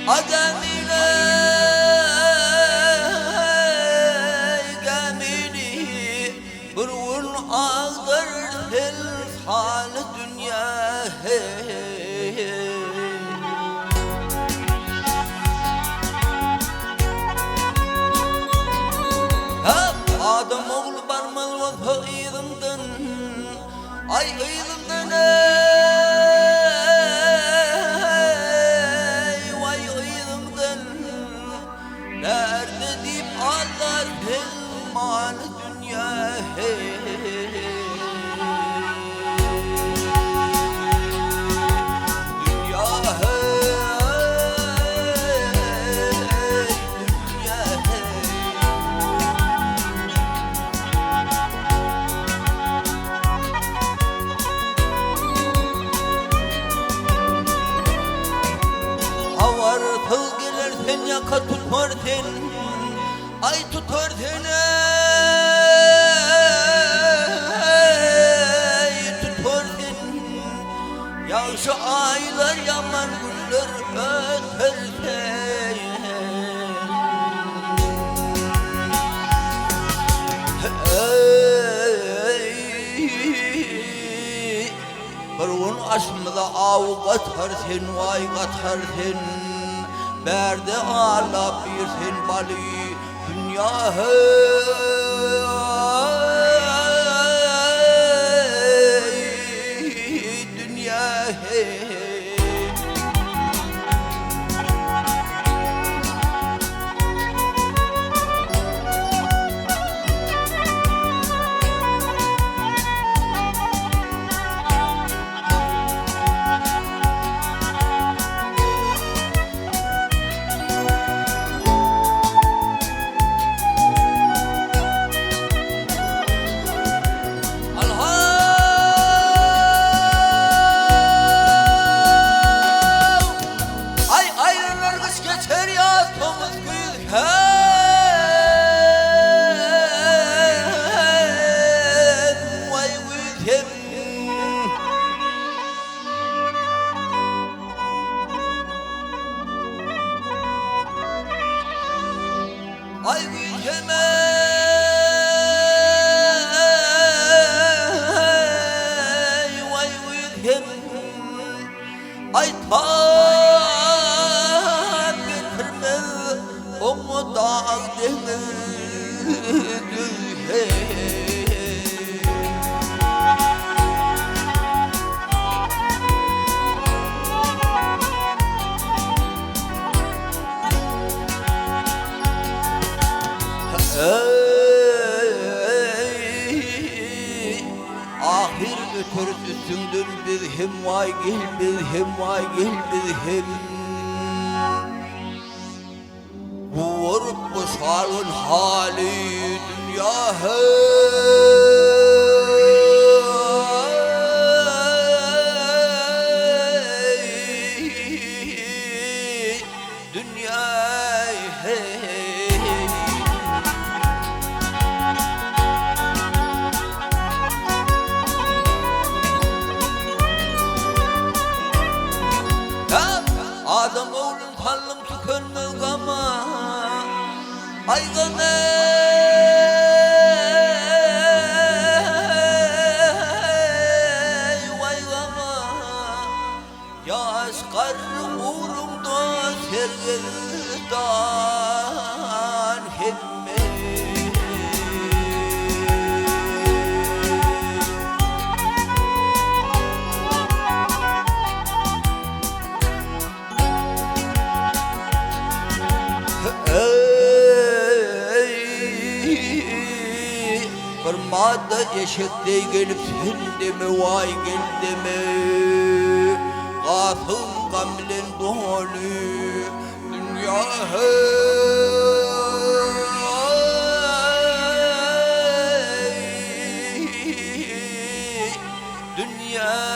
Agamine gemini burun ağdır tel hal dünya hep adam oğlu barmal vafa iyilmden ay iyilmden vay iyilmden nerede deyip ağlar hilman dünya Havartıl gelirsen yaka tutarsen ay tutarsen ey tutarsen yağışı aylar yaman günler ötersen Barun aşmada av katarsen vay katarsen Berde ala bir sen bali dünya dünya Ay gülheme vay gülhem ay tab getirmez onu dağ deniz ahir götürsündür bir hem vay gel bir hem vay gel bir hem vurup bu sarın hali dünya dünya Adam oğlum talım tükenmez ama ay gane vay gama yaş karnım uğrumda sergildan himme Kırmada eşekte gelip sende mi vay geldi mi Gafım gamlen dolu dünya dünya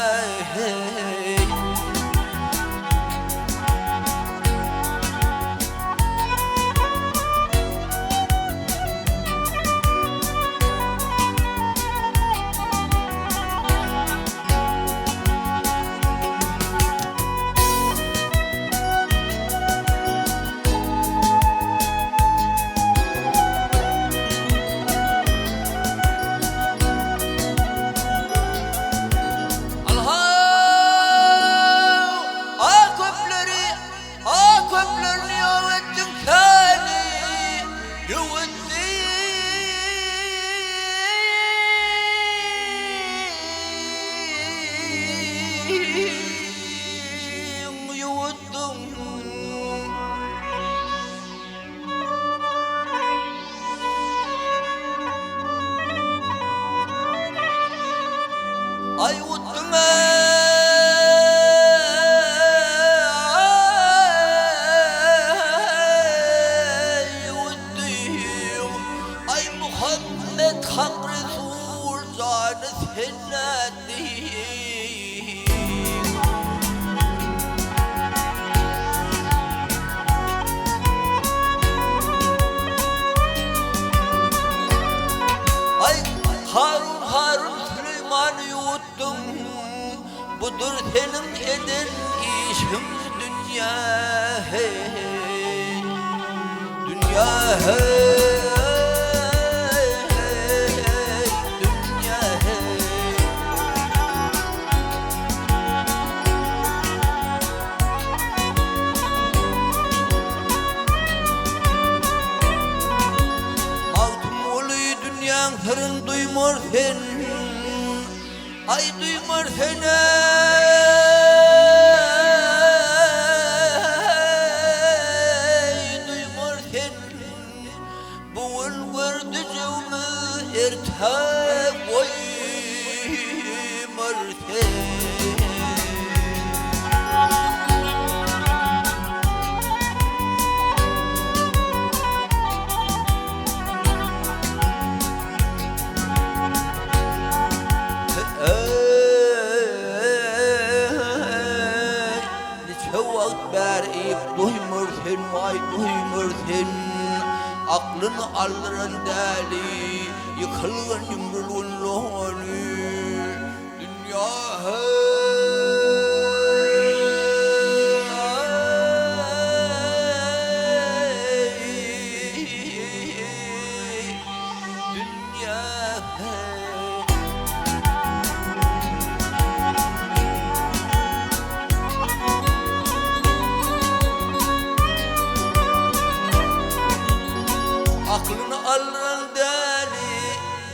Ay uttun ay Muhammed Hak Resul canı sennedir. Harun Süleyman'ı yuttun, budur senin eden işin dünya hey, dünya hey, dünya hey. Mağdum oluyor dünyanın hırın duymur sen, ay duymur seni. Duymur sen, buğul gördü cevmi ertep oymur sen. Duymursun vay duymursun, aklını aldıran deli, yıkılgan yumruluğun lohani dünya hey, dünya hey. Aklını alın deli,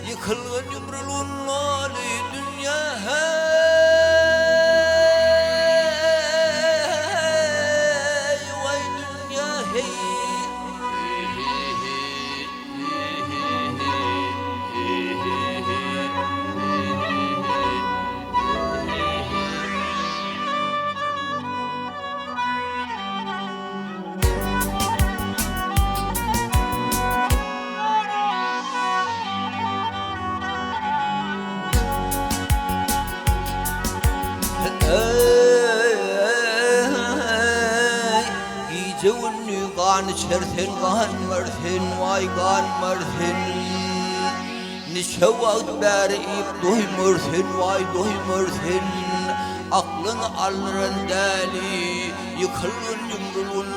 yıkılgan yumruluğun lali dünya hey, vay dünya hey. Gece ünlü kan içersen kan versin vay kan versin. Nice vakit berip duymursun vay duymursun. Aklını alırın deli, yıkılın yumruluğun